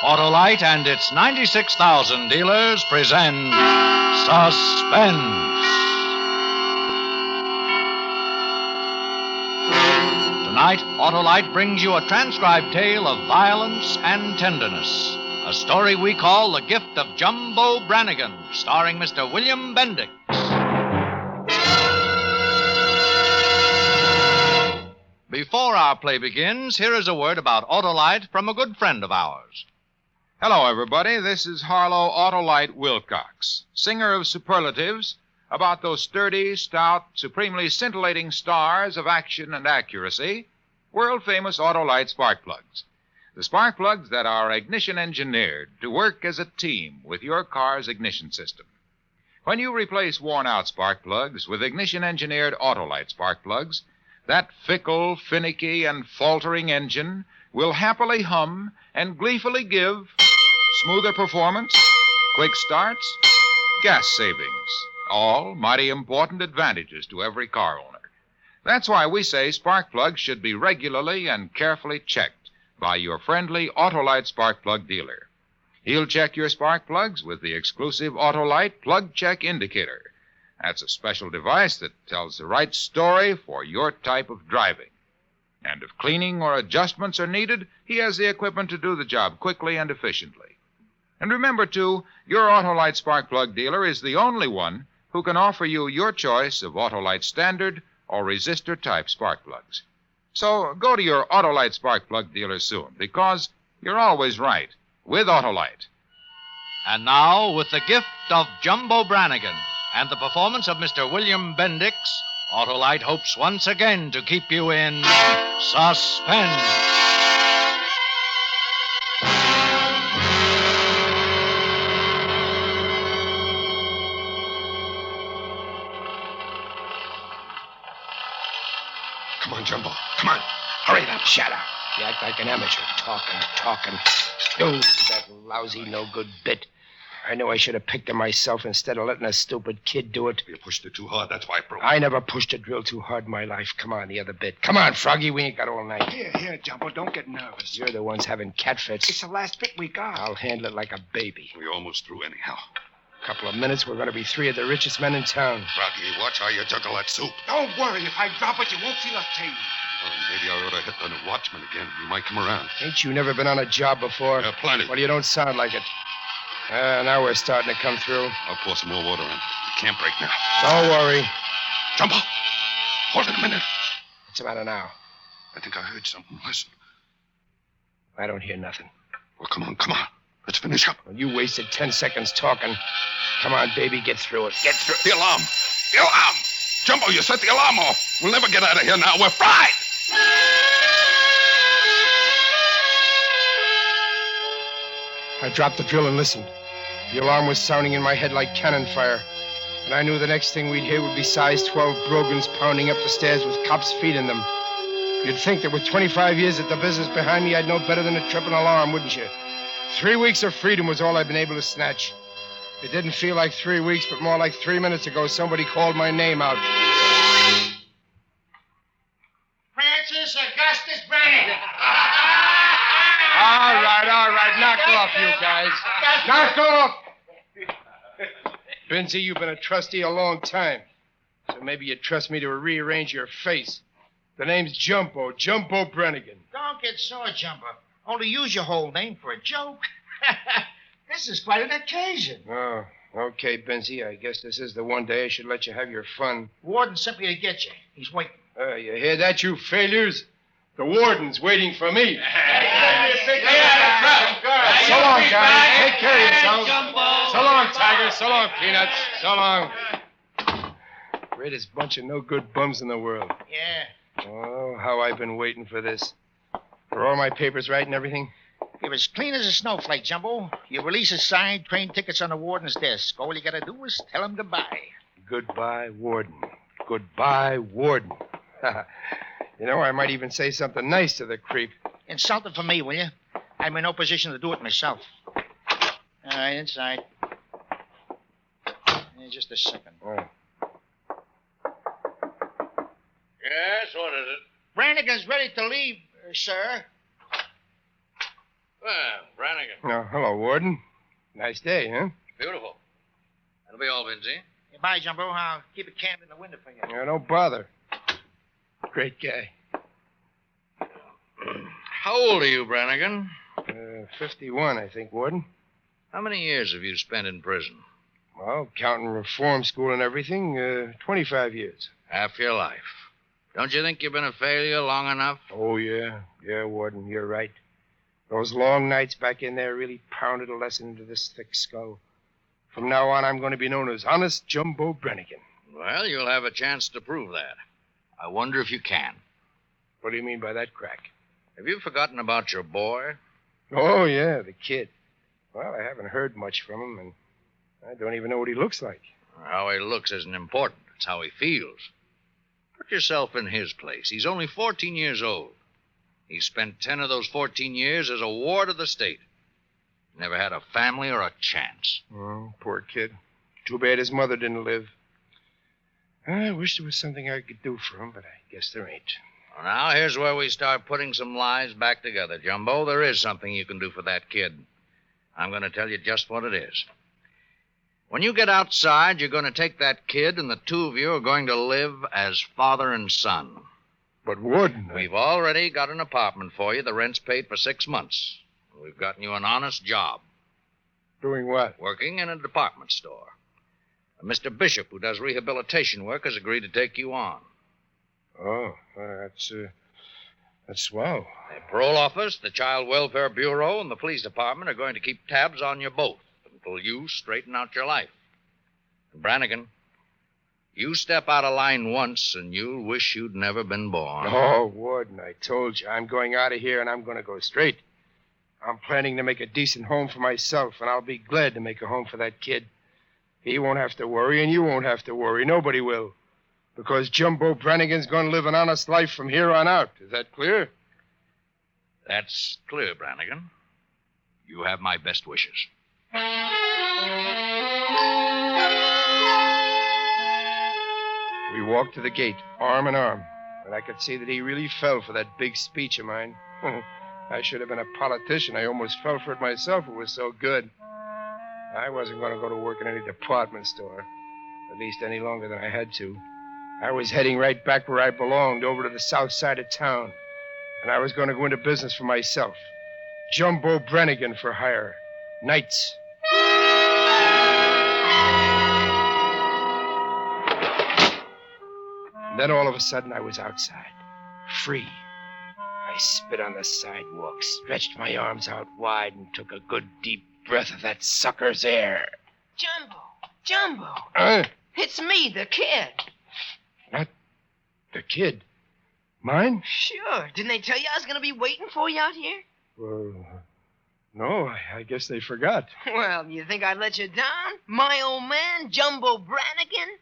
Autolite and its 96,000 dealers present Suspense. Tonight, Autolite brings you a transcribed tale of violence and tenderness. A story we call The Gift of Jumbo Brannigan, starring Mr. William Bendix. Before our play begins, here is a word about Autolite from a good friend of ours. Hello, everybody. This is Harlow Autolite Wilcox, singer of superlatives about those sturdy, stout, supremely scintillating stars of action and accuracy, world-famous Autolite spark plugs. The spark plugs that are ignition engineered to work as a team with your car's ignition system. When you replace worn-out spark plugs with ignition-engineered Autolite spark plugs, that fickle, finicky, and faltering engine will happily hum and gleefully give smoother performance, quick starts, gas savings, all mighty important advantages to every car owner. That's why we say spark plugs should be regularly and carefully checked by your friendly Autolite spark plug dealer. He'll check your spark plugs with the exclusive Autolite Plug Check Indicator. That's a special device that tells the right story for your type of driving. And if cleaning or adjustments are needed, he has the equipment to do the job quickly and efficiently. And remember, too, your Autolite spark plug dealer is the only one who can offer you your choice of Autolite standard or resistor-type spark plugs. So go to your Autolite spark plug dealer soon, because you're always right with Autolite. And now, with the gift of Jumbo Brannigan and the performance of Mr. William Bendix, Autolite hopes once again to keep you in suspense. Come on, Jumbo. Come on. Hurry it up. Shut up. You act like an amateur. Talking. Oh, that lousy, no-good bit. I knew I should have picked it myself instead of letting a stupid kid do it. You pushed it too hard. That's why it broke. I never pushed a drill too hard in my life. Come on, the other bit. Come on, Froggy. We ain't got all night. Here, Jumbo. Don't get nervous. You're the ones having cat fits. It's the last bit we got. I'll handle it like a baby. We're almost through anyhow. Couple of minutes, we're going to be three of the richest men in town. Froggy, watch how you juggle that soup. Don't worry. If I drop it, you won't feel a thing. Maybe I ought to hit the watchman again. He might come around. Ain't you never been on a job before? Yeah, plenty. Well, you don't sound like it. Now we're starting to come through. I'll pour some more water in. You can't break now. Don't worry. Jumbo! Hold it a minute. What's the matter now? I think I heard something. Listen. I don't hear nothing. Well, come on. Let's finish up. Well, you wasted 10 seconds talking. Come on, baby, get through it. Get through it. The alarm! Jumbo, you set the alarm off. We'll never get out of here now. We're fried! I dropped the drill and listened. The alarm was sounding in my head like cannon fire. And I knew the next thing we'd hear would be size 12 brogans pounding up the stairs with cops' feet in them. You'd think that with 25 years at the business behind me, I'd know better than to trip an alarm, wouldn't you? 3 weeks of freedom was all I'd been able to snatch. It didn't feel like 3 weeks, but more like 3 minutes ago somebody called my name out. Francis Augustus Brannigan. All right. Knock off, you guys. Knock off! Benzie, you've been a trustee a long time. So maybe you trust me to rearrange your face. The name's Jumbo Brannigan. Don't get sore, Jumbo. Only use your whole name for a joke. This is quite an occasion. Oh, okay, Benzie. I guess this is the one day I should let you have your fun. Warden sent me to get you. He's waiting. You hear that, you failures? The warden's waiting for me. So long, guys. Take care of yourselves. So long, Tiger. So long, Peanuts. So long. Greatest bunch of no-good bums in the world. Yeah. Oh, how I've been waiting for this. Are all my papers right and everything? You're as clean as a snowflake, Jumbo. Your release is signed, train tickets on the warden's desk. All you gotta do is tell him goodbye. Goodbye, warden. Goodbye, warden. You know, I might even say something nice to the creep. Insult him for me, will you? I'm in no position to do it myself. All right, inside. Just a second. Oh. Yes, what is it? Brannigan's ready to leave, sir. Well, Brannigan. Oh, hello, Warden. Nice day, huh? Beautiful. That'll be all, Vinci. Hey, bye, Jumbo. I'll keep a candle in the window for you. Yeah, don't bother. Great guy. How old are you, Brannigan? 51, I think, Warden. How many years have you spent in prison? Well, counting reform school and everything, 25 years. Half your life. Don't you think you've been a failure long enough? Oh, yeah. Yeah, Warden, you're right. Those long nights back in there really pounded a lesson into this thick skull. From now on, I'm going to be known as Honest Jumbo Brannigan. Well, you'll have a chance to prove that. I wonder if you can. What do you mean by that, Crack? Have you forgotten about your boy? Oh, yeah, the kid. Well, I haven't heard much from him, and I don't even know what he looks like. How he looks isn't important. It's how he feels. Put yourself in his place. He's only 14 years old. He spent 10 of those 14 years as a ward of the state. Never had a family or a chance. Oh, poor kid. Too bad his mother didn't live. I wish there was something I could do for him, but I guess there ain't. Well, now, here's where we start putting some lives back together, Jumbo. There is something you can do for that kid. I'm going to tell you just what it is. When you get outside, you're going to take that kid, and the two of you are going to live as father and son. But, Warden... We've already got an apartment for you. The rent's paid for 6 months. We've gotten you an honest job. Doing what? Working in a department store. Mr. Bishop, who does rehabilitation work, has agreed to take you on. Oh, that's swell. The parole office, the Child Welfare Bureau, and the police department are going to keep tabs on you both until you straighten out your life. And Brannigan, you step out of line once, and you'll wish you'd never been born. Oh, Warden, I told you. I'm going out of here, and I'm going to go straight. I'm planning to make a decent home for myself, and I'll be glad to make a home for that kid. He won't have to worry, and you won't have to worry. Nobody will. Because Jumbo Brannigan's going to live an honest life from here on out. Is that clear? That's clear, Brannigan. You have my best wishes. We walked to the gate, arm in arm, and I could see that he really fell for that big speech of mine. I should have been a politician. I almost fell for it myself. It was so good. I wasn't going to go to work in any department store, at least any longer than I had to. I was heading right back where I belonged, over to the south side of town. And I was going to go into business for myself. Jumbo Brannigan for hire. Nights. And then all of a sudden I was outside. Free. I spit on the sidewalk, stretched my arms out wide, and took a good deep breath of that sucker's air. Jumbo. It's me, the kid. What? The kid? Mine? Sure. Didn't they tell you I was going to be waiting for you out here? Well, no, I guess they forgot. Well, you think I'd let you down? My old man, Jumbo Brannigan?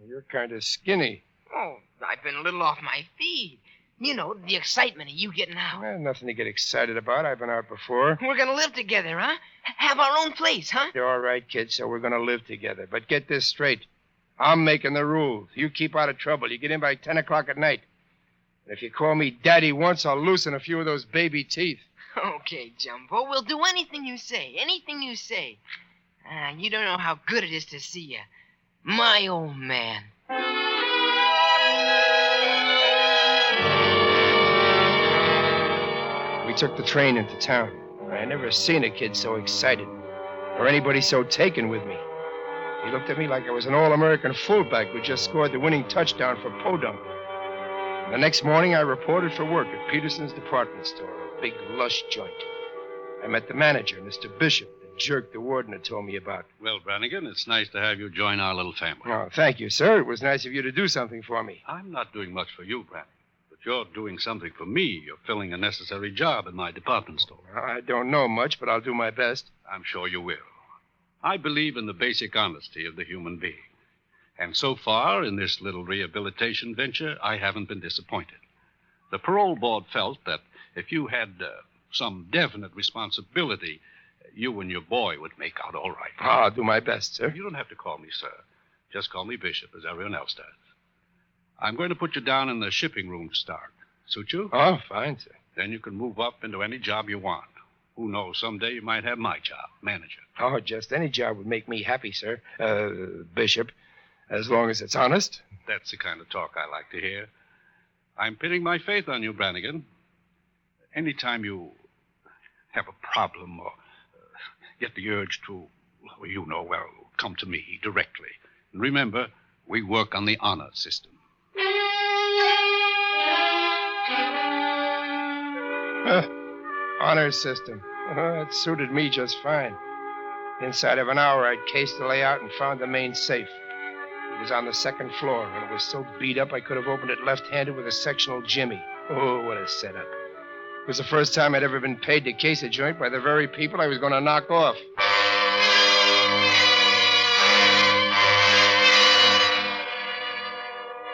You're kind of skinny. Oh, I've been a little off my feed. You know, the excitement of you getting out. Well, nothing to get excited about. I've been out before. We're going to live together, huh? Have our own place, huh? You're all right, kid, so we're going to live together. But get this straight. I'm making the rules. You keep out of trouble. You get in by 10 o'clock at night. And if you call me Daddy once, I'll loosen a few of those baby teeth. Okay, Jumbo. We'll do anything you say. Anything you say. You don't know how good it is to see you. My old man. We took the train into town. I never seen a kid so excited, or anybody so taken with me. He looked at me like I was an all-American fullback who just scored the winning touchdown for Podunk. The next morning, I reported for work at Peterson's department store, a big, lush joint. I met the manager, Mr. Bishop, the jerk the warden had told me about. Well, Brannigan, it's nice to have you join our little family. Oh, thank you, sir. It was nice of you to do something for me. I'm not doing much for you, Brannigan, but you're doing something for me. You're filling a necessary job in my department store. I don't know much, but I'll do my best. I'm sure you will. I believe in the basic honesty of the human being. And so far, in this little rehabilitation venture, I haven't been disappointed. The parole board felt that if you had some definite responsibility, you and your boy would make out all right. I'll do my best, sir. You don't have to call me sir. Just call me Bishop, as everyone else does. I'm going to put you down in the shipping room to start. Suit you? Oh, fine, sir. Then you can move up into any job you want. Who knows, someday you might have my job, manager. Oh, just any job would make me happy, sir. Bishop, as long as it's honest. That's the kind of talk I like to hear. I'm pinning my faith on you, Brannigan. Anytime you have a problem or get the urge to, come to me directly. And remember, we work on the honor system. Honor system. That suited me just fine. Inside of an hour, I'd cased the layout and found the main safe. It was on the second floor, and it was so beat up I could have opened it left-handed with a sectional jimmy. Oh, what a setup. It was the first time I'd ever been paid to case a joint by the very people I was going to knock off.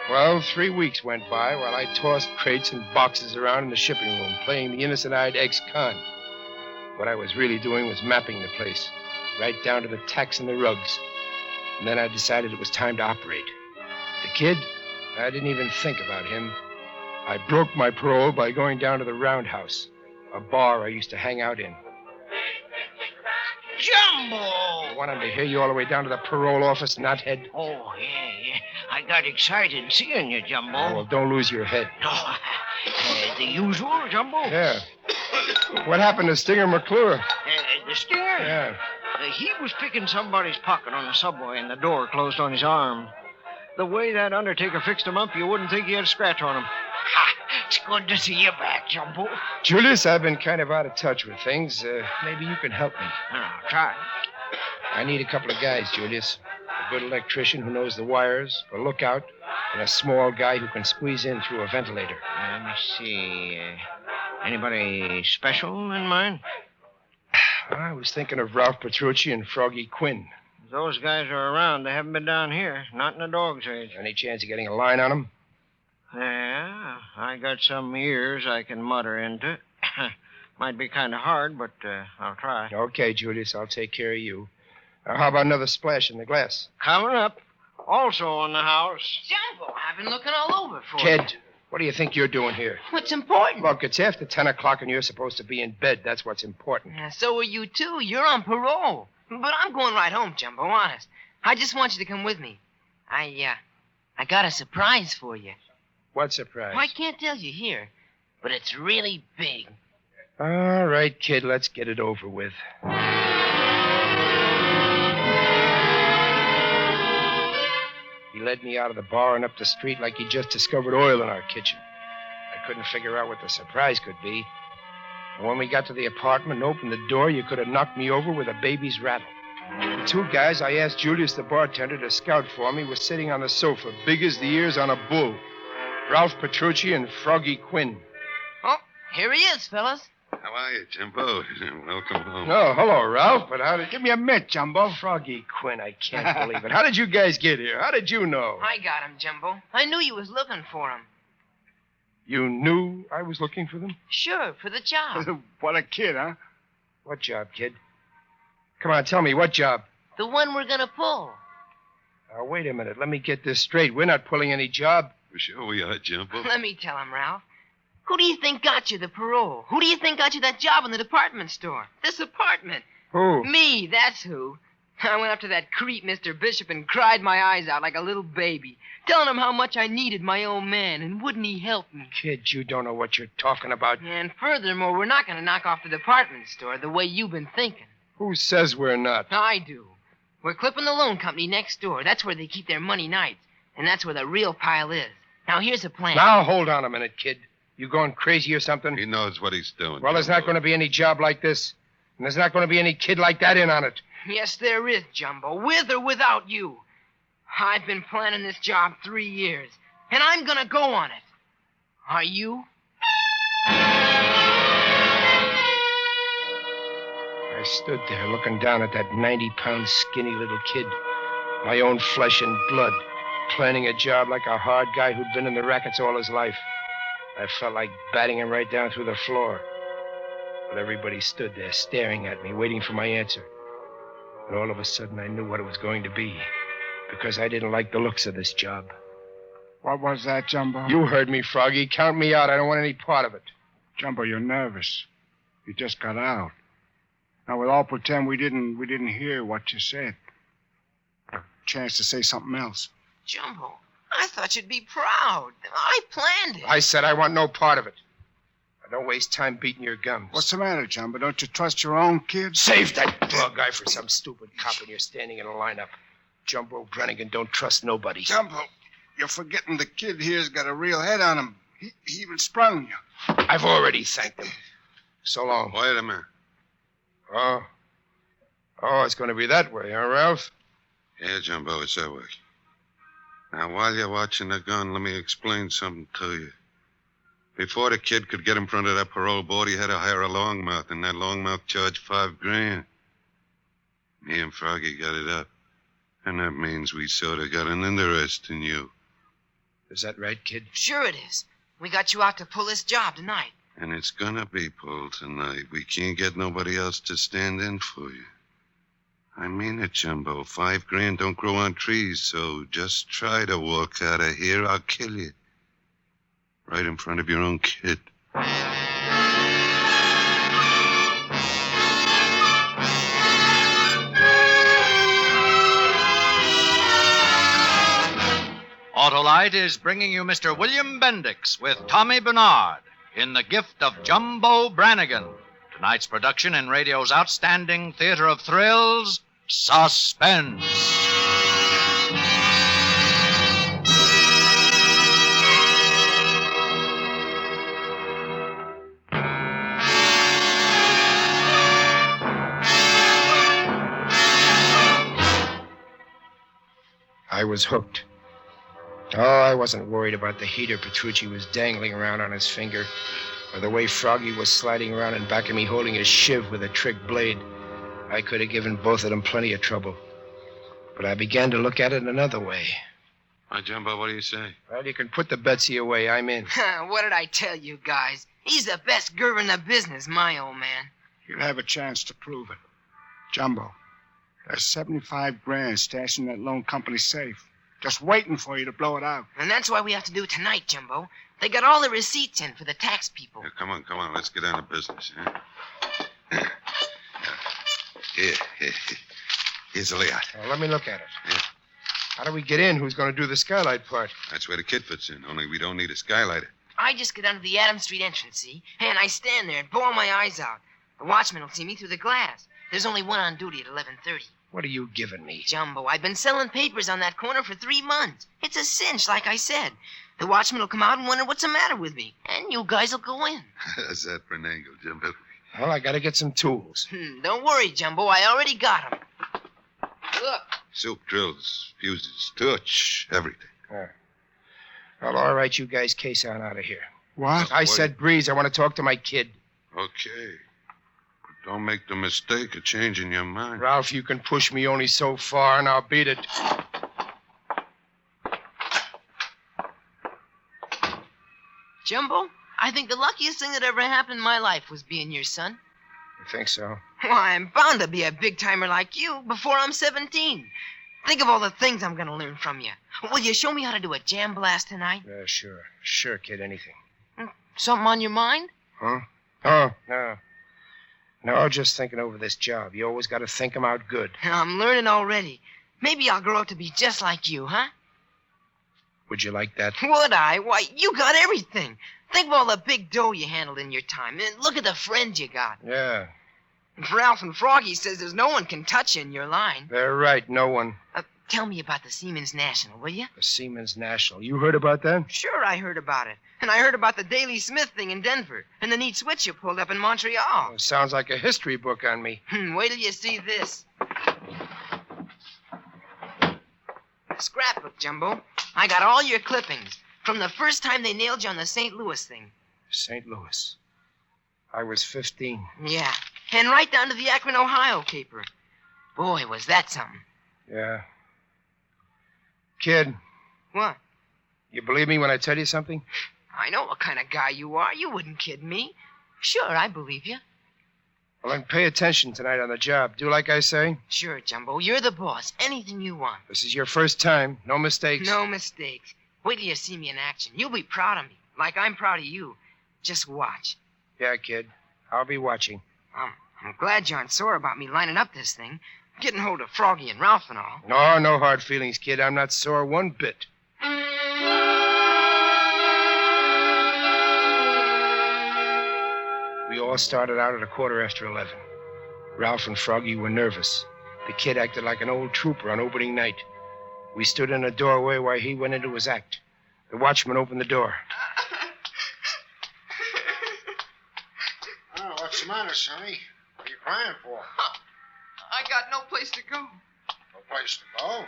Well, 3 weeks went by while I tossed crates and boxes around in the shipping room, playing the innocent-eyed ex-con. What I was really doing was mapping the place, right down to the tacks and the rugs. And then I decided it was time to operate. The kid, I didn't even think about him. I broke my parole by going down to the Roundhouse, a bar I used to hang out in. Jumbo! I wanted to hear you all the way down to the parole office, knothead. Oh, yeah. I got excited seeing you, Jumbo. Oh, well, don't lose your head. Oh, the usual, Jumbo? Yeah. What happened to Stinger McClure? The Stinger? Yeah. He was picking somebody's pocket on the subway and the door closed on his arm. The way that undertaker fixed him up, you wouldn't think he had a scratch on him. Ha! It's good to see you back, Jumbo. Julius, I've been kind of out of touch with things. Maybe you can help me. I'll try. I need a couple of guys, Julius. A good electrician who knows the wires, a lookout, and a small guy who can squeeze in through a ventilator. Let me see. Anybody special in mind? I was thinking of Ralph Petrucci and Froggy Quinn. Those guys are around. They haven't been down here. Not in the dog's age. Any chance of getting a line on them? Yeah, I got some ears I can mutter into. Might be kind of hard, but I'll try. Okay, Julius, I'll take care of you. How about another splash in the glass? Coming up. Also on the house. Jumbo, I've been looking all over for you. Kid, what do you think you're doing here? What's important? Look, it's after 10 o'clock and you're supposed to be in bed. That's what's important. Yeah, so are you, too. You're on parole. But I'm going right home, Jumbo, honest. I just want you to come with me. I got a surprise for you. What surprise? Well, I can't tell you here, but it's really big. All right, kid, let's get it over with. He led me out of the bar and up the street like he just discovered oil in our kitchen. I couldn't figure out what the surprise could be. And when we got to the apartment and opened the door, you could have knocked me over with a baby's rattle. The two guys I asked Julius, the bartender, to scout for me were sitting on the sofa, big as the ears on a bull. Ralph Petrucci and Froggy Quinn. Oh, here he is, fellas. How are you, Jumbo? Welcome home. Oh, hello, Ralph. But how did... Give me a mint, Jumbo. Froggy Quinn, I can't believe it. How did you guys get here? How did you know? I got him, Jumbo. I knew you was looking for him. You knew I was looking for them? Sure, for the job. What a kid, huh? What job, kid? Come on, tell me, what job? The one we're gonna pull. Now, wait a minute. Let me get this straight. We're not pulling any job. Sure we are, Jumbo. Let me tell him, Ralph. Who do you think got you the parole? Who do you think got you that job in the department store? This apartment. Who? Me, that's who. I went up to that creep, Mr. Bishop, and cried my eyes out like a little baby, telling him how much I needed my own man, and wouldn't he help me? Kid, you don't know what you're talking about. And furthermore, we're not going to knock off the department store the way you've been thinking. Who says we're not? I do. We're clipping the loan company next door. That's where they keep their money nights, and that's where the real pile is. Now, here's a plan. Now, hold on a minute, kid. You going crazy or something? He knows what he's doing. Well, there's not going to be any job like this, and there's not going to be any kid like that in on it. Yes, there is, Jumbo, with or without you. I've been planning this job 3 years, and I'm going to go on it. Are you? I stood there looking down at that 90-pound skinny little kid, my own flesh and blood, planning a job like a hard guy who'd been in the rackets all his life. I felt like batting him right down through the floor. But everybody stood there staring at me, waiting for my answer. And all of a sudden, I knew what it was going to be, because I didn't like the looks of this job. What was that, Jumbo? You heard me, Froggy. Count me out. I don't want any part of it. Jumbo, you're nervous. You just got out. Now, we'll all pretend we didn't hear what you said. A chance to say something else. Jumbo, I thought you'd be proud. I planned it. I said I want no part of it. Now, don't waste time beating your gums. What's the matter, Jumbo? Don't you trust your own kids? Save that dog guy for some stupid cop when you're standing in a lineup. Jumbo Brannigan don't trust nobody. Jumbo, you're forgetting the kid here's got a real head on him. He even sprung you. I've already thanked him. So long. Wait a minute. Oh, it's going to be that way, huh, Ralph? Yeah, Jumbo, it's that way. Now, while you're watching the gun, let me explain something to you. Before the kid could get in front of that parole board, he had to hire a longmouth, and that longmouth charged $5,000. Me and Froggy got it up. And that means we sort of got an interest in you. Is that right, kid? Sure it is. We got you out to pull this job tonight. And it's gonna be pulled tonight. We can't get nobody else to stand in for you. I mean it, Jumbo. $5,000 don't grow on trees, so just try to walk out of here. I'll kill you. Right in front of your own kid. Autolite is bringing you Mr. William Bendix with Tommy Bernard in The Gift of Jumbo Brannigan. Tonight's production in radio's outstanding theater of thrills, Suspense. I was hooked. Oh, I wasn't worried about the heater Petrucci was dangling around on his finger, or the way Froggy was sliding around in back of me holding his shiv with a trick blade. I could have given both of them plenty of trouble. But I began to look at it another way. Hi, Jumbo, what do you say? Well, you can put the Betsy away. I'm in. What did I tell you guys? He's the best girl in the business, my old man. You'll have a chance to prove it. Jumbo, there's $75,000 stashed in that loan company safe. Just waiting for you to blow it out. And that's why we have to do it tonight, Jumbo. They got all the receipts in for the tax people. Yeah, come on. Let's get down to business, huh? Here. Here's the layout. Well, let me look at it. Yeah. How do we get in? Who's going to do the skylight part? That's where the kid fits in, only we don't need a skylighter. I just get under the Adams Street entrance, see? And I stand there and bawl my eyes out. The watchman will see me through the glass. There's only one on duty at 11:30. What are you giving me? Jumbo, I've been selling papers on that corner for 3 months. It's a cinch, like I said. The watchman will come out and wonder what's the matter with me. And you guys will go in. How's that for an angle, Jumbo? Well, I got to get some tools. Don't worry, Jumbo. I already got them. Look. Soup, drills, fuses, torch, everything. Well, all right, you guys case on out of here. What? I said breeze. I want to talk to my kid. Okay. But don't make the mistake of changing your mind. Ralph, you can push me only so far, and I'll beat it. Jumbo, I think the luckiest thing that ever happened in my life was being your son. You think so? Why, I'm bound to be a big-timer like you before I'm 17. Think of all the things I'm going to learn from you. Will you show me how to do a jam blast tonight? Sure. Sure, kid, anything. Something on your mind? Huh? Oh, no. No, just thinking over this job. You always got to think 'em out good. I'm learning already. Maybe I'll grow up to be just like you, huh? Would you like that? Would I? Why, you got everything. Think of all the big dough you handled in your time. And look at the friends you got. Yeah. Ralph and Froggy says there's no one can touch you in your line. They're right, no one. Tell me about the Seamen's National, will you? The Seamen's National. You heard about that? Sure, I heard about it. And I heard about the Daily Smith thing in Denver. And the neat switch you pulled up in Montreal. Oh, sounds like a history book on me. Wait till you see this. A scrapbook, Jumbo. I got all your clippings. From the first time they nailed you on the St. Louis thing. St. Louis. I was 15. Yeah. And right down to the Akron, Ohio caper. Boy, was that something. Yeah. Kid. What? You believe me when I tell you something? I know what kind of guy you are. You wouldn't kid me. Sure, I believe you. Well, then pay attention tonight on the job. Do like I say? Sure, Jumbo. You're the boss. Anything you want. This is your first time. No mistakes. No mistakes. Wait till you see me in action. You'll be proud of me. Like I'm proud of you. Just watch. Yeah, kid. I'll be watching. I'm glad you aren't sore about me lining up this thing. Getting hold of Froggy and Ralph and all. No, no hard feelings, kid. I'm not sore one bit. We all started out at 11:15. Ralph and Froggy were nervous. The kid acted like an old trooper on opening night. We stood in a doorway while he went into his act. The watchman opened the door. Oh, what's the matter, Sonny? What are you crying for? I got no place to go. No place to go? Oh,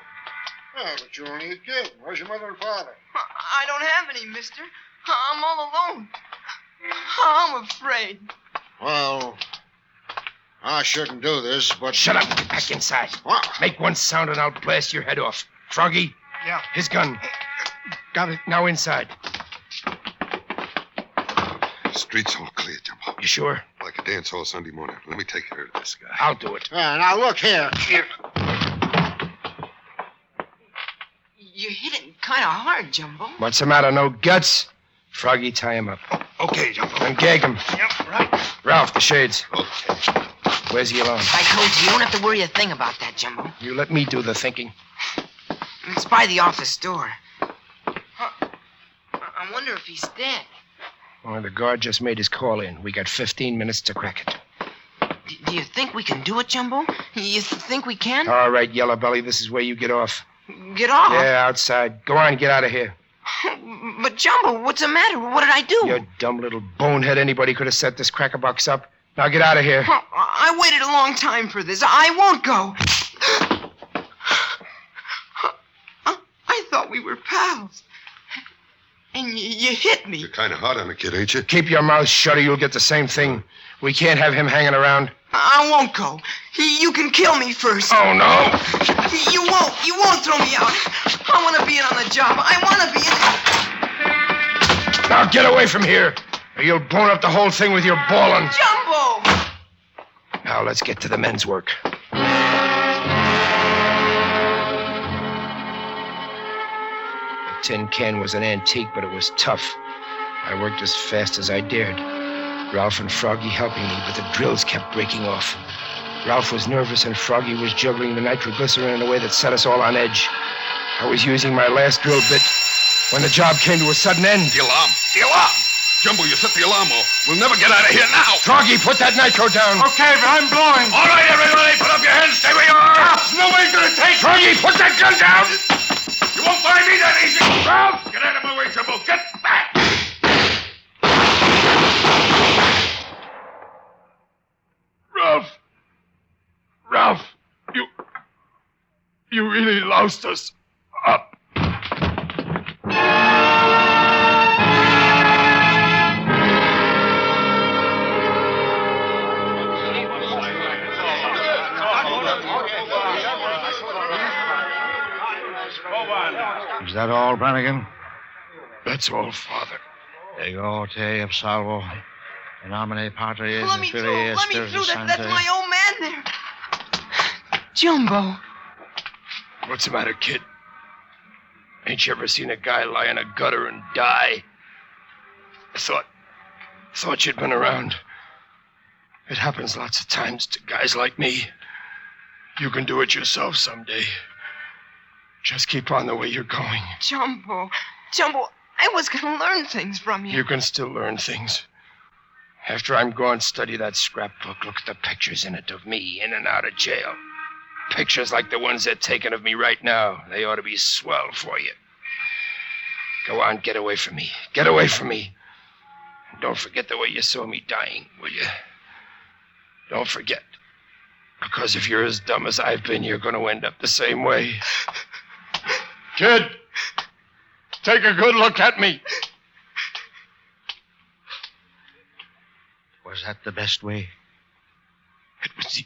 but you're only a kid. Where's your mother and father? I don't have any, mister. I'm all alone. I'm afraid. Well, I shouldn't do this, but... Shut up. Get back inside. What? Make one sound and I'll blast your head off. Froggy? Yeah. His gun. Got it. Now inside. Street's all clear, Jumbo. You sure? Like a dance hall Sunday morning. Let me take care of this guy. I'll do it. Now, look here. You hit it kind of hard, Jumbo. What's the matter? No guts? Froggy, tie him up. Okay, Jumbo. And gag him. Yep, right. Ralph, the shades. Okay. Where's the alarm? I told you, you don't have to worry a thing about that, Jumbo. You let me do the thinking. It's by the office door. I wonder if he's dead. Oh, the guard just made his call in. We got 15 minutes to crack it. Do you think we can do it, Jumbo? You think we can? All right, Yellow Belly, this is where you get off. Get off? Yeah, outside. Go on, get out of here. But, Jumbo, what's the matter? What did I do? You dumb little bonehead. Anybody could have set this crackerbox up. Now get out of here. I waited a long time for this. I won't go. I thought we were pals. And you hit me. You're kind of hot on the kid, ain't you? Keep your mouth shut or you'll get the same thing. We can't have him hanging around. I won't go. You can kill me first. Oh, no. You won't throw me out. I want to be in on the job. I want to be in. Now get away from here, or you'll bone up the whole thing with your ballin'. Jumbo! Now let's get to the men's work. The tin can was an antique, but it was tough. I worked as fast as I dared. Ralph and Froggy helping me, but the drills kept breaking off. Ralph was nervous and Froggy was juggling the nitroglycerin in a way that set us all on edge. I was using my last drill bit when the job came to a sudden end. The alarm! The alarm! Jumbo, you set the alarm off. We'll never get out of here now. Froggy, put that nitro down. Okay, but I'm blowing. All right, everybody, put up your hands. Stay where you are. Nobody's gonna take... Froggy, put that gun down. You won't find me that easy. Ralph, get out of my way, Jumbo. Get back. Ralph, you really loused us up. Is that all, Brannigan? That's all, Father. Ego te salvo. In nomine Patris Let et me through. Filii et Let me Spiritus through. That's Sancti. my old man there. Jumbo. What's the matter, kid? Ain't you ever seen a guy lie in a gutter and die? I thought you'd been around. It happens lots of times to guys like me. You can do it yourself someday. Just keep on the way you're going. Jumbo, I was going to learn things from you. You can still learn things. After I'm gone, study that scrapbook. Look at the pictures in it of me in and out of jail. Pictures like the ones they're taking of me right now. They ought to be swell for you. Go on, get away from me. Get away from me. And don't forget the way you saw me dying, will you? Don't forget. Because if you're as dumb as I've been, you're going to end up the same way. Kid, take a good look at me. Was that the best way? It was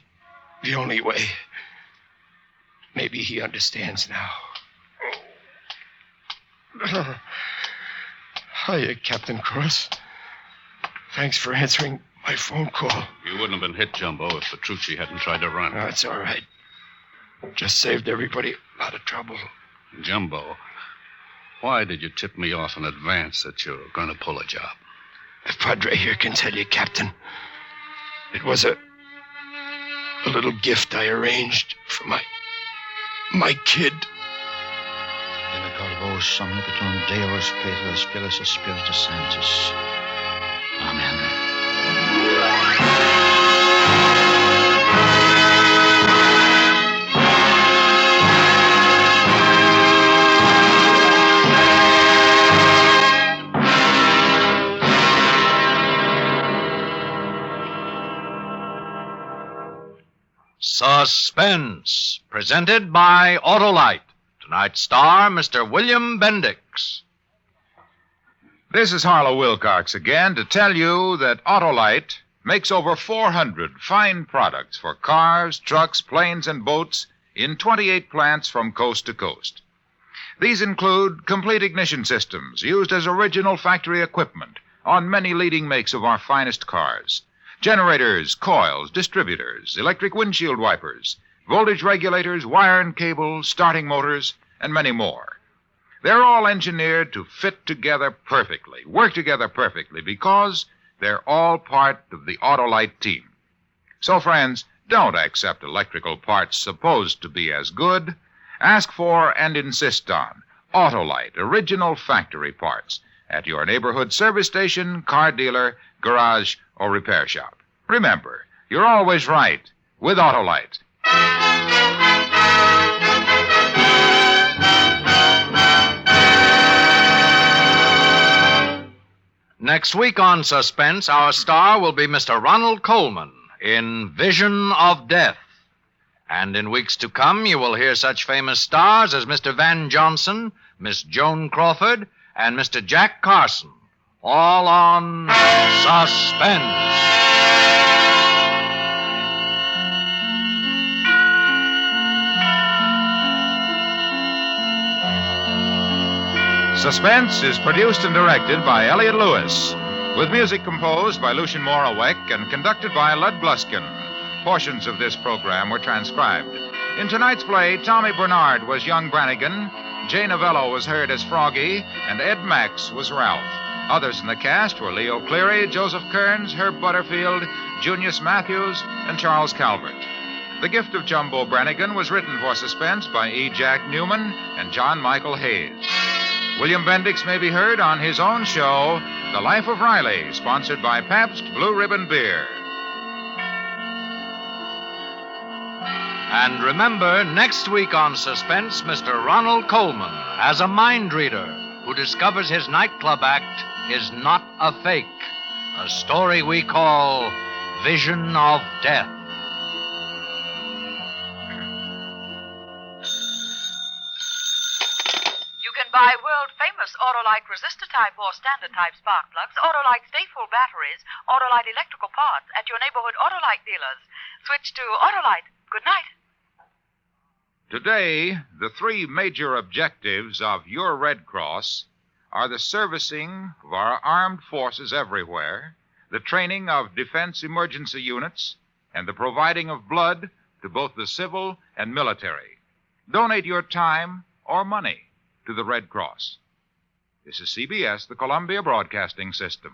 the only way. Maybe he understands now. Hiya, Captain Cross. Thanks for answering my phone call. You wouldn't have been hit, Jumbo, if Petrucci hadn't tried to run. No, it's all right. Just saved everybody a lot of trouble. Jumbo, why did you tip me off in advance that you were going to pull a job? The Padre here can tell you, Captain. It was a A little gift I arranged for my kid. Vos omnipotent Deus Pater Spiritus Spiritus Sanctus. Amen. Suspense, presented by Autolite. Tonight's star, Mr. William Bendix. This is Harlow Wilcox again to tell you that Autolite makes over 400 fine products for cars, trucks, planes, and boats in 28 plants from coast to coast. These include complete ignition systems used as original factory equipment on many leading makes of our finest cars. Generators, coils, distributors, electric windshield wipers, voltage regulators, wire and cable, starting motors, and many more. They're all engineered to fit together perfectly, work together perfectly, because they're all part of the Autolite team. So, friends, don't accept electrical parts supposed to be as good. Ask for and insist on Autolite original factory parts at your neighborhood service station, car dealer, garage, or repair shop. Remember, you're always right with Autolite. Next week on Suspense, our star will be Mr. Ronald Colman in Vision of Death. And in weeks to come, you will hear such famous stars as Mr. Van Johnson, Miss Joan Crawford, and Mr. Jack Carson, all on Suspense. Suspense is produced and directed by Elliott Lewis, with music composed by Lucien Moraweck and conducted by Lud Bluskin. Portions of this program were transcribed. In tonight's play, Tommy Bernard was young Brannigan, Jay Novello was heard as Froggy, and Ed Max was Ralph. Others in the cast were Leo Cleary, Joseph Kearns, Herb Butterfield, Junius Matthews, and Charles Calvert. The Gift of Jumbo Brannigan was written for Suspense by E. Jack Newman and John Michael Hayes. William Bendix may be heard on his own show, The Life of Riley, sponsored by Pabst Blue Ribbon Beer. And remember, next week on Suspense, Mr. Ronald Colman as a mind reader who discovers his nightclub act is not a fake. A story we call Vision of Death. Buy world-famous Autolite resistor-type or standard-type spark plugs, Autolite stay-full batteries, Autolite electrical parts at your neighborhood Autolite dealers. Switch to Autolite. Good night. Today, the three major objectives of your Red Cross are the servicing of our armed forces everywhere, the training of defense emergency units, and the providing of blood to both the civil and military. Donate your time or money to the Red Cross. This is CBS, the Columbia Broadcasting System.